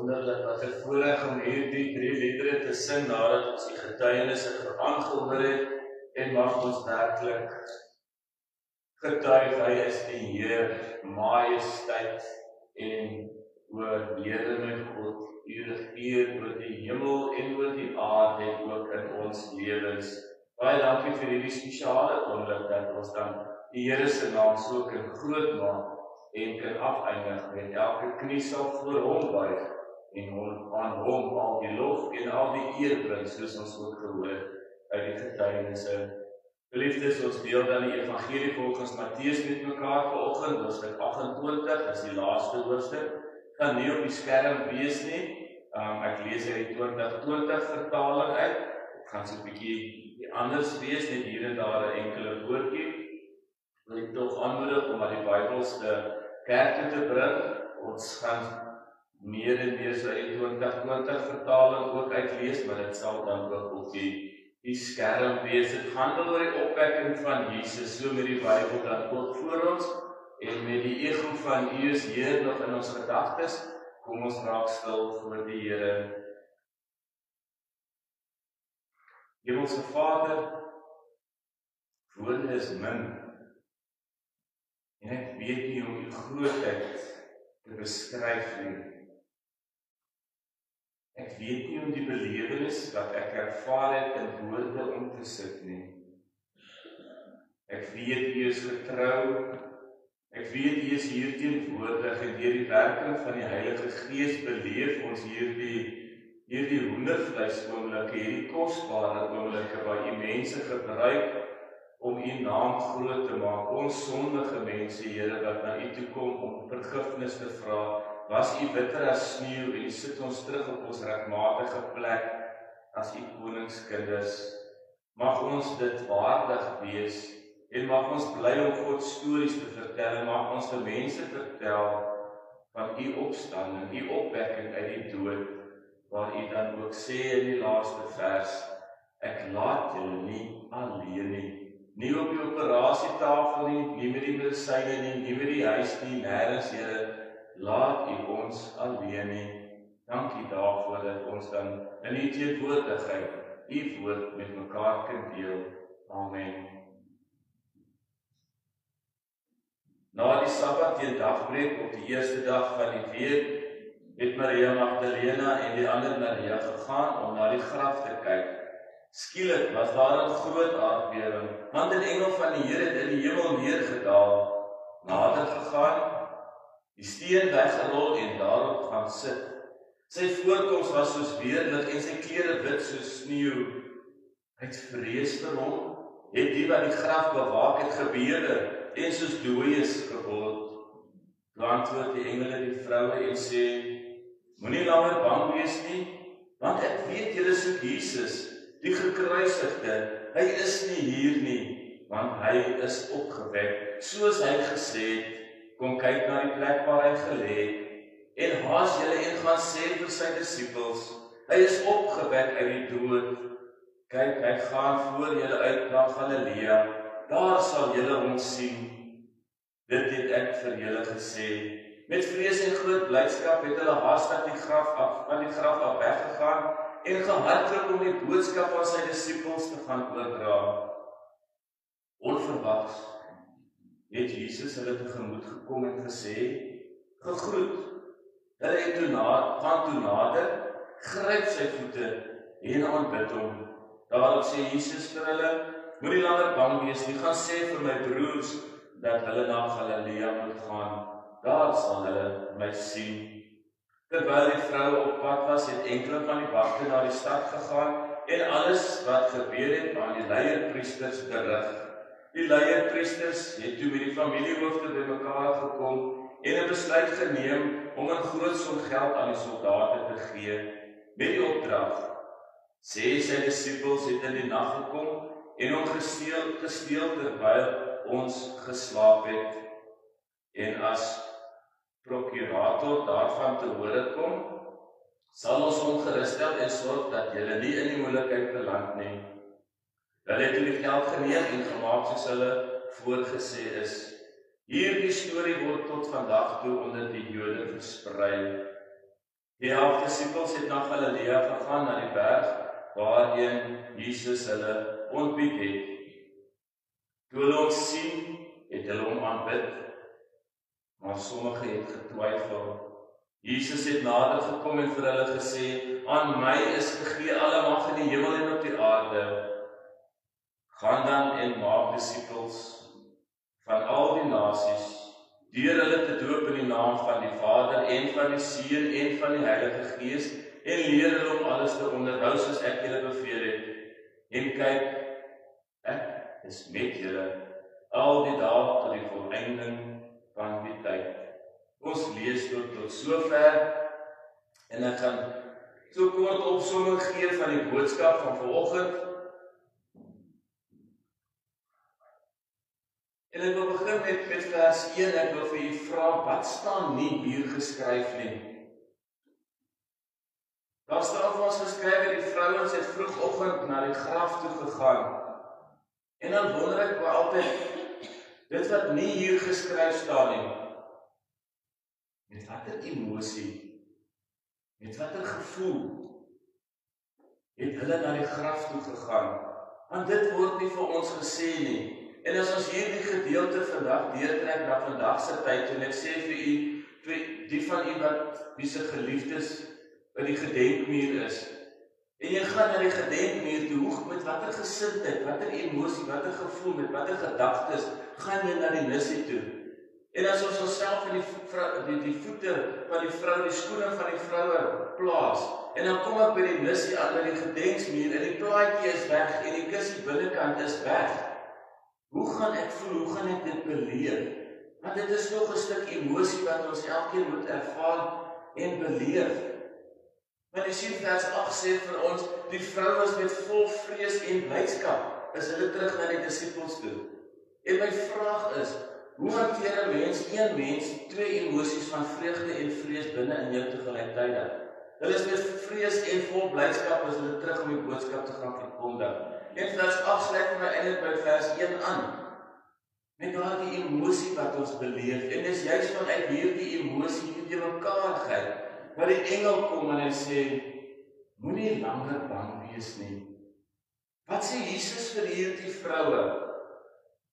wonderlik wat 'n voorreg om hierdie 3 liedere te sing nadat ons die getuienisse aangehoor het en mag ons werklik getuig, hy is die Heer, majesteit en oorledende God, U regeer oor die hemel en oor die aarde en ook in ons lewens. Baie dankie vir hierdie spesiale oomblik dat ons dan die Here se naam so kan groot maak en kan afeindig met elke knie sal voor hom buig en aan hom al die lof en al die eer bring, soos ons ook gehoor uit die getuienisse. Geliefdes, ons deel dan die evangelie volgens Matteus met mekaar vanoggend, hoofstuk 28, dis die laaste hoofstuk, gaan nie op die skerm wees nie. Ek lees uit die 2020 vertaling uit, dit gaan so 'n bietjie anders wees, net hier en daar 'n enkele woordjie. Wil ek tog aanmoedig om die Bybels te kerk te bring. Ons gaan meer en meer so die 2020 vertaling ook uitlees, maar dit sal dan ook op die skerm wees. Dit gaan oor die opwekking van Jesus, so met die Bybel dan ook voor ons, en met die ego van U is Heer nog in ons gedagtes, kom ons raak stil voor die Here. Hemelse Vader, woorde is min, en ek weet nie om U grootheid te beskryf nie. Ek weet nie om die belewenis wat ek ervaar het in woorde om te sit nie. Ek weet U is getrou, ek weet U is hier teenwoordig en deur die werking van die Heilige Gees beleef ons hierdie hoendervleis oomblikke, hierdie kosbare oomblikke waar U mense gebruik om U naam groot te maak. Ons sondige mense, Here, wat na U toe kom om vergifnis te vra, was U bitter as sneeu en U sit ons terug op ons regmatige plek as U koningskinders. Mag ons dit waardig wees en mag ons bly om God stories te vertel en mag ons die mense vertel van U opstanding, U opwekking uit die dood, waar U dan ook sê in die laaste vers, ek laat julle nie alleen nie. Nie op die operasietafel nie met die medisyne nie met die huis nie, nêrens, Here, laat U ons alleen nie. Dankie daarvoor dat ons dan in U teenwoordigheid U woord met mekaar kan deel. Amen. Na die Sabbat teen dagbreek op die eerste dag van die week het Maria Magdalena en die ander Maria gegaan om na die graf te kyk. Skielik was daar 'n groot aardbewing, want 'n engel van die Here het in die hemel neergedaal, nader gegaan, die steen weggerol en daarop gaan sit. Sy voorkoms was soos weerlig en sy klere wit soos sneeu. Uit vrees vir hom het die wat die graf bewaak het gebewe en soos dooies geword. Toe antwoord die engele die vroue en sê, moenie langer bang wees nie, want ek weet julle soek Jesus, die gekruisigde. Hy is nie hier nie, want hy is opgewek, soos hy gesê het. Kom kyk na die plek waar hy gelê het, en haas julle en gaan sê vir sy disippels, hy is opgewek uit die dood. Kyk, hy gaan voor julle uit na Galilea, daar sal julle hom sien. Dit het ek vir julle gesê. Met vrees en groot blydskap het hulle haastig van die graf af weggegaan en gehardloop om die boodskap van sy disippels te gaan oordra. Onverwags het Jesus hulle tegemoet gekom en gesê, gegroet. Hulle het toe nader, gryp sy voete en aanbid hom. Daarop sê Jesus vir hulle, moenie langer bang wees nie, gaan sê vir my broers dat hulle na Galilea moet gaan. Daar sal hulle my sien. Terwyl die vroue op pad was, het enkele van die wagte na die stad gegaan en alles wat gebeur het aan die leierpriesters berig. Die leierpriesters het toe met die familiehoofde bymekaar gekom en 'n besluit geneem om 'n groot som geld aan die soldate te gee, met die opdrag, sê sy disippels het in die nag gekom en hom gesteel terwyl ons geslaap het. En as prokurator daarvan te hore kom, sal ons hom gerusstel en sorg dat julle nie in die moeilikheid beland nie. Hulle het die geld geneem en gemaak soos hulle voorgesê is. Hierdie storie word tot vandag toe onder die Jode versprei. Die 11 disippels het na Galilea gegaan, na die berg, waarheen Jesus hulle ontbied het. Toe hulle hom sien, het hulle hom aanbid, maar sommige het getwyfel. Jesus het nader gekom en vir hulle gesê, aan my is gegee alle mag in die hemel en op die aarde. Gaan dan en maak disippels van al die nasies, deur hulle te doop in die naam van die Vader en van die Seun en van die Heilige Gees, en leer hulle om alles te onderhou soos ek julle beveel het. En kyk, ek is met julle al die dae tot die volëinding van die tyd. Ons lees tot sover, en ek gaan so kort opsomming gee van die boodskap van vanoggend. En ek wil begin met vers 1, ek wil vir u vra, wat staan nie hier geskryf nie? Daar staan vir ons geskryf, die vrouens het vroegoggend na die graf toe gegaan. En dan wonder ek wel altyd, dit wat nie hier geskryf staan nie, met watter emosie, met watter gevoel, het hulle na die graf toe gegaan? Want dit word nie vir ons gesê nie. En as ons hierdie gedeelte vandag deurtrek na vandag se tyd, en ek sê vir u, die van u wie se geliefdes by die gedenkmuur is, en jy gaan na die gedenkmuur toe, met watter gesindheid, watter emosie, watter gevoel, met watter gedagtes, gaan jy na die nissie toe. En as ons onsself in die voete van die vrou, die skoene van die vroue plaas, en dan kom ek by die nissie aan, by die gedenksmuur, en die plaatjie is weg, en die kussie binnekant is weg. Hoe gaan ek voel, hoe gaan ek dit beleef? Want dit is nog 'n stuk emosie wat ons elkeen moet ervaar en beleef. Want jy sien vers 8 sê vir ons, die vrou was met vol vrees en blydskap, is hulle terug na die disippels toe. En my vraag is, hoe hanteer 'n mens, een mens, twee emosies van vreugde en vrees binne in jou tegelijkertijd? Hulle is met vrees en vol blydskap as hulle terug om die boodskap te gaan verkondig. En vers 8 sluit vir my eintlik by vers 1 aan. Met daardie emosie wat ons beleef, en dis juist vanuit hierdie emosie, hierdie mekaarheid, waar die engel kom en hy sê, moenie langer bang wees nie. Wat sê Jesus vir hierdie vroue?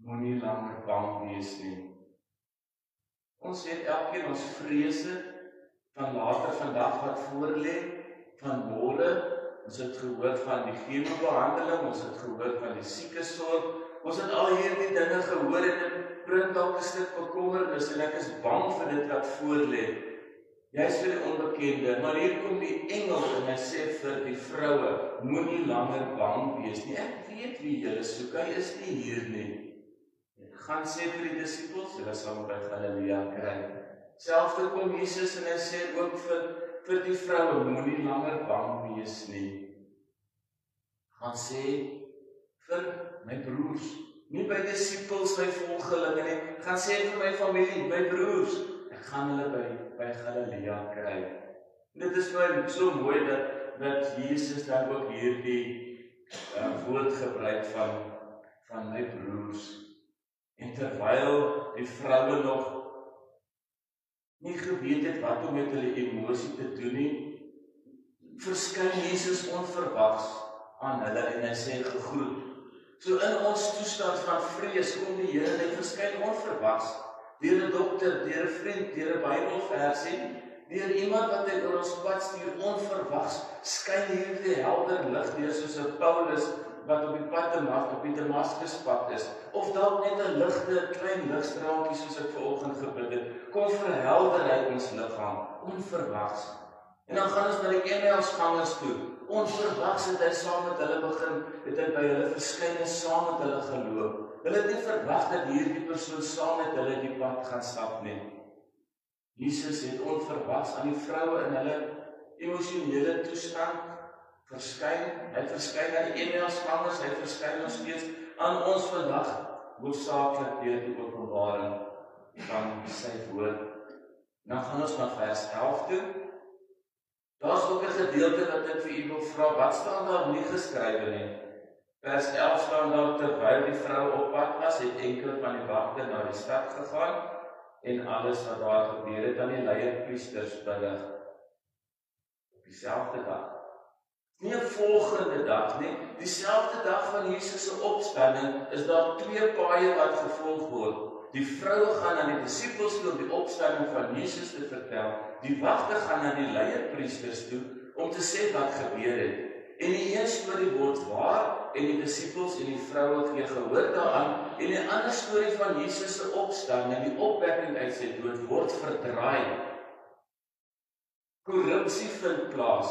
Moenie langer bang wees nie. Ons het elkeen ons vrese van later vandag wat voorlê, van môre. Ons het gehoor van die chemobehandeling, ons het gehoor van die siekesorg, ons het al hierdie dinge gehoor en dit bring dalk 'n stuk bekommernis en ek is bang vir dit wat voorlê. Jy is vir die onbekende, maar hier kom die engel en hy sê vir die vroue, moenie langer bang wees nie. Ek weet wie julle soek, hy is nie hier nie. Gaan sê vir die disippels, hulle sal hom by Galilea kry. Selfde kom Jesus en hy sê ook vir die vroue, moenie langer bang wees nie. Gaan sê vir my broers, nie by disippels, my volgelinge nie, gaan sê vir my familie, my broers, ek gaan hulle by Galilea kry. En dit is my so mooi dat Jesus dan ook hierdie woord gebruik van my broers. En terwyl die vroue nog nie geweet het wat om met hulle emosie te doen nie, verskyn Jesus onverwags aan hulle en hy sê gegroet. So in ons toestand van vrees kom die Here, hy verskyn onverwags, deur 'n dokter, deur 'n vriend, deur 'n Bybelversie, deur iemand wat hy oor ons pad stuur, onverwags skyn hierdie helder lig deur soos 'n Paulus wat op die pad op die Damaskuspad is, of dalk net 'n ligte klein ligstraaltjie soos ek vanoggend gebid het, kom verhelder hy ons liggaam, onverwags. En dan gaan ons na die Emmausgangers toe, onverwags het hy saam met hulle begin, het hy by hulle verskyn en saam met hulle geloop. Hulle het nie verwag dat hierdie persoon saam met hulle die pad gaan stap nie. Jesus het onverwags aan die vroue in hulle emosionele toestand verskyn. Hy verskyn aan die Emmausgangers, hy verskyn nog steeds aan ons vandag, hoofsaaklik deur die openbaring van sy woord. Nou gaan ons na vers 11 toe. Daar is ook 'n gedeelte wat ek vir u wil vra, wat staan daar nie geskrywe nie? Vers 11 staan daar, terwyl die vrou op pad was, het enkele van die wagte na die stad gegaan en alles wat daar gebeur het aan die leierpriesters berig. dieselfde dag. Nie 'n volgende dag nie, dieselfde dag van Jesus se opstanding is daar 2 paaie wat gevolg word. Die vroue gaan aan die disippels toe om die opstanding van Jesus te vertel. Die wagte gaan aan die leierpriesters toe om te sê wat gebeur het. En die een storie word waar en die disippels en die vroue gee gehoor daaraan en die ander storie van Jesus se opstanding, die opwekking uit sy dood word verdraai. Korrupsie vind plaas,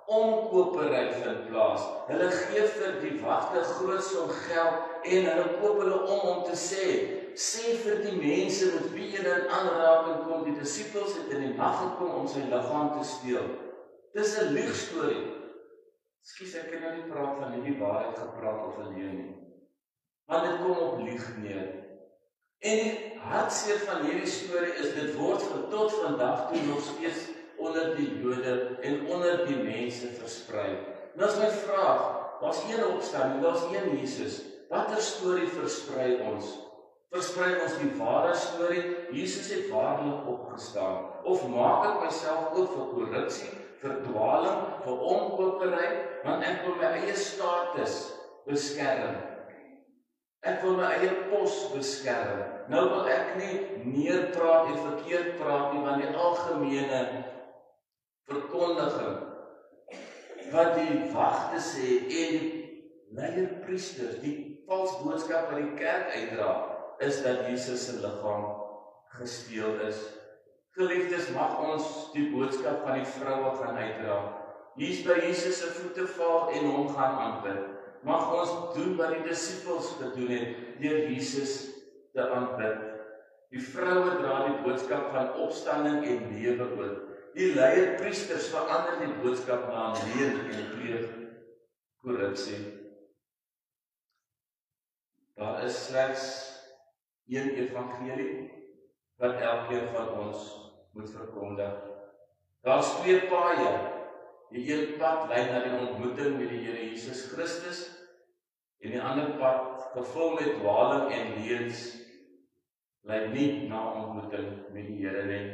omkopery vind plaas. Hulle gee vir die wagte groot som geld en hulle koop hulle om te sê vir die mense met wie julle in aanraking kom, die disippels het in die nag gekom om sy liggaam te steel. Dis 'n liegstorie. Skus, ek kan nou nie praat van hierdie waarheid gepraat of 'n leuen nie. Maar dit kom op lieg neer. En die hartseer van hierdie storie is dit word tot vandag toe nog steeds onder die Jode en onder die mense versprei. Nou is my vraag, daar's een opstanding, daar's een Jesus. Watter storie versprei ons? Versprei ons die ware storie, Jesus het waarlik opgestaan? Of maak ek myself oop vir korrupsie, vir dwaaling, vir omkopery, want ek wil my eie status beskerm. Ek wil my eie pos beskerm. Nou wil ek nie neerpraat en verkeerd praat nie, want die algemene verkondiging wat die wagte sê en die leierpriesters, die vals boodskap wat die kerk uitdra, is dat Jesus se liggaam gesteel is. Geliefdes, mag ons die boodskap van die vroue gaan uitdra. Hier's by Jesus se voete val en hom gaan aanbid. Mag ons doen wat die disippels gedoen het, deur Jesus te aanbid. Die vroue dra die boodskap van opstanding en lewe oor. Die leierpriesters verander die boodskap na leuen en pleeg korrupsie. Daar is slegs een evangelie wat elkeen van ons moet verkondig. Daar's 2 paaie. Die een pad lei na die ontmoeting met die Here Jesus Christus en die ander pad, gevul met dwaling en leuns, lei nie na ontmoeting met die Here nie.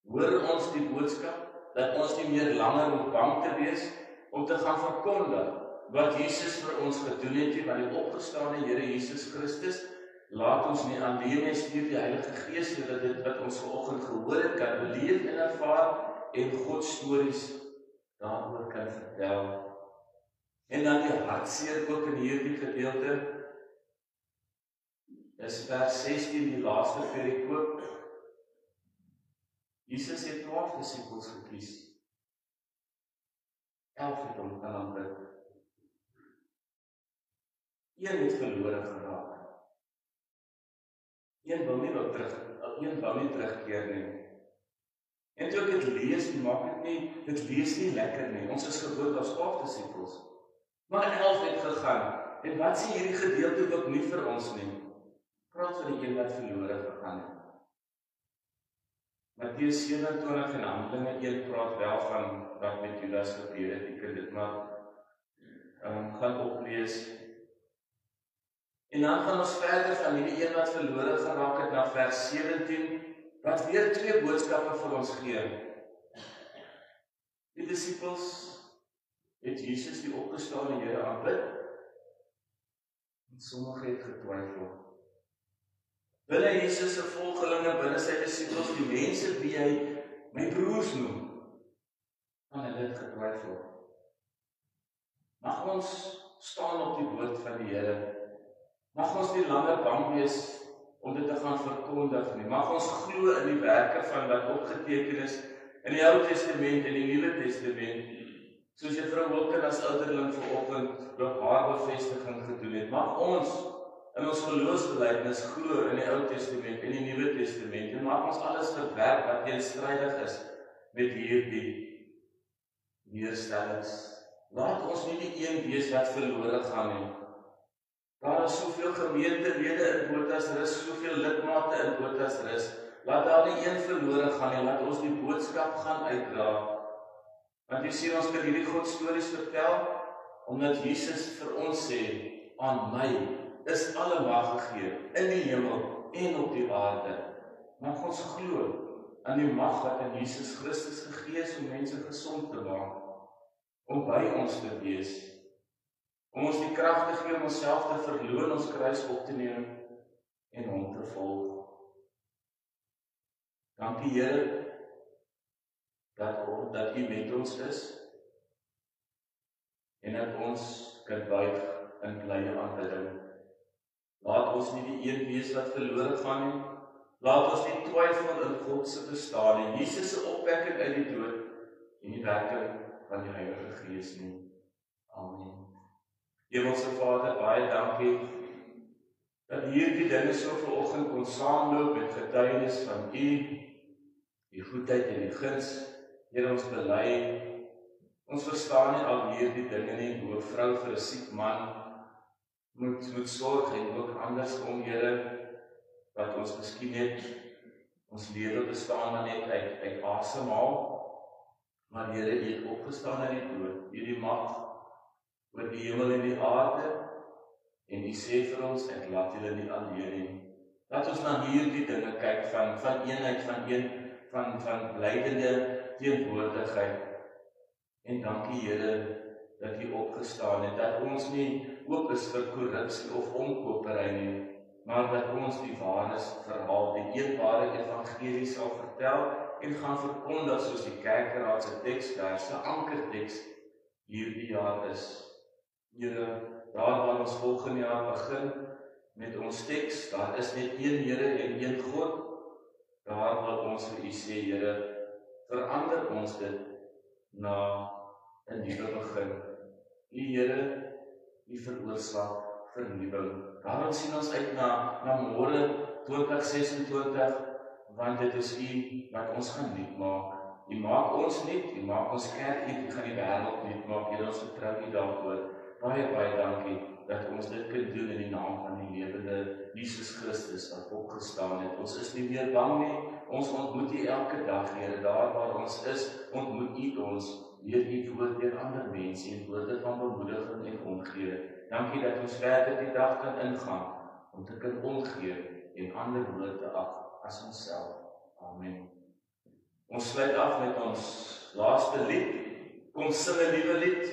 Hoor ons die boodskap dat ons nie meer langer moet bang te wees om te gaan verkondig wat Jesus vir ons gedoen het, want die opgestane Here Jesus Christus laat ons nie alleen nie, stuur die Heilige Gees sodat dit wat ons vanoggend gehoor het kan beleef en ervaar en God stories daaroor kan vertel. En dan die hartseer ook in hierdie gedeelte is vers 16, die laaste perikoop. Jesus het 12 disippels gekies. 11 het hom gaan aanbid. Een het verlore geraak. Een wou nie terugkeer nie. En toe ek dit lees, dit lees nie lekker nie. Ons is gebore as 12 disippels. Maar 11 het gegaan. En wat sê hierdie gedeelte ook nie vir ons nie? Praat van die een wat verlore gegaan het. Matteus 27 en Handelinge 1 praat wel van wat met Judas gebeur het. Ek kan dit maar gaan oplees. En dan gaan ons verder van hierdie een wat verlore geraak het na vers 17, wat weer 2 boodskappe vir ons gee. Die disippels het Jesus die opgestane Here aanbid, en sommige het getwyfel. Binne Jesus se volgelinge, binne sy disippels, die mense wie hy my broers noem, van hulle het getwyfel. Mag ons staan op die woord van die Here. Mag ons nie langer bang wees om dit te gaan verkondig nie. Mag ons glo in die werke van wat opgeteken is in die Ou Testament en die Nuwe Testament. Soos juffrou Wilken as ouderling vanoggend ook haar bevestiging gedoen het. Mag ons in ons geloofsbelijdenis glo in die Ou Testament en die Nuwe Testament. En mag ons alles verwerp wat teenstrydig is met hierdie weerstellings. Laat ons nie die een wees wat verlore gaan nie. Daar is soveel gemeentelede in Botasrus, soveel lidmate in Botasrus. Laat daar nie een verlore gaan nie, laat ons die boodskap gaan uitdra. Want jy sien, ons kan hierdie God stories vertel, omdat Jesus vir ons sê, aan my is alle mag gegee, in die hemel en op die aarde. Mag ons glo aan die mag wat in Jesus Christus gegee is om mense gesond te maak, om by ons te wees, om ons die krag te gee om onsself te verloon, ons kruis op te neem en hom te volg. Dankie Here dat U met ons is en dat ons kan buig in blye aanbidding. Laat ons nie die een wees wat verlore gaan nie. Laat ons nie twyfel in God se bestaan nie. Jesus se opwekking uit die dood en die werking van die Heilige Gees nie. Amen. Hemelse Vader, baie dankie dat hierdie dinge so vanoggend kon saamloop met getuienis van U, die goedheid en die guns. Here, ons bely, ons verstaan nie al hierdie dinge nie, hoe 'n vrou vir 'n siek man moet sorg en ook andersom, Here, wat ons miskien net ons lewe bestaan maar net uit asemhaal. Maar Here, U het opgestaan uit die dood, U die mag oor die hemel en die aarde, en U sê vir ons, ek laat julle nie alleen nie. Laat ons na hierdie dinge kyk van eenheid, van blydende teenwoordigheid. En dankie Here dat U opgestaan het, dat ons nie oop is vir korrupsie of omkopery nie, maar dat ons die ware verhaal, die eenware evangelie sal vertel en gaan verkondig soos die kerkraad se teksverse, ankerteks hierdie jaar is. Here, daar waar ons volgende jaar begin met ons teks, daar is net een Here en een God. Daar wil ons vir U sê, Here, verander ons dit na 'n nuwe begin. U Here, U veroorsaak vernuwing. Daarom sien ons uit na môre 2026, want dit is U wat ons gaan nuut maak. U maak ons nuut, U maak ons kerk nuut, U gaan die wêreld nuut maak. Here, ons vertrou U daarvoor. Baie dankie dat ons dit kan doen in die naam van die lewende Jesus Christus wat opgestaan het. Ons is nie meer bang nie. Ons ontmoet U elke dag, Here, daar waar ons is, ontmoet U ons. Leer U woord deur ander mense en woorde van bemoediging en omgee. Dankie dat ons verder die dag kan ingaan om te kan omgee en ander woorde ag as onsself. Amen. Ons sluit af met ons laaste lied. Kom sing 'n nuwe lied.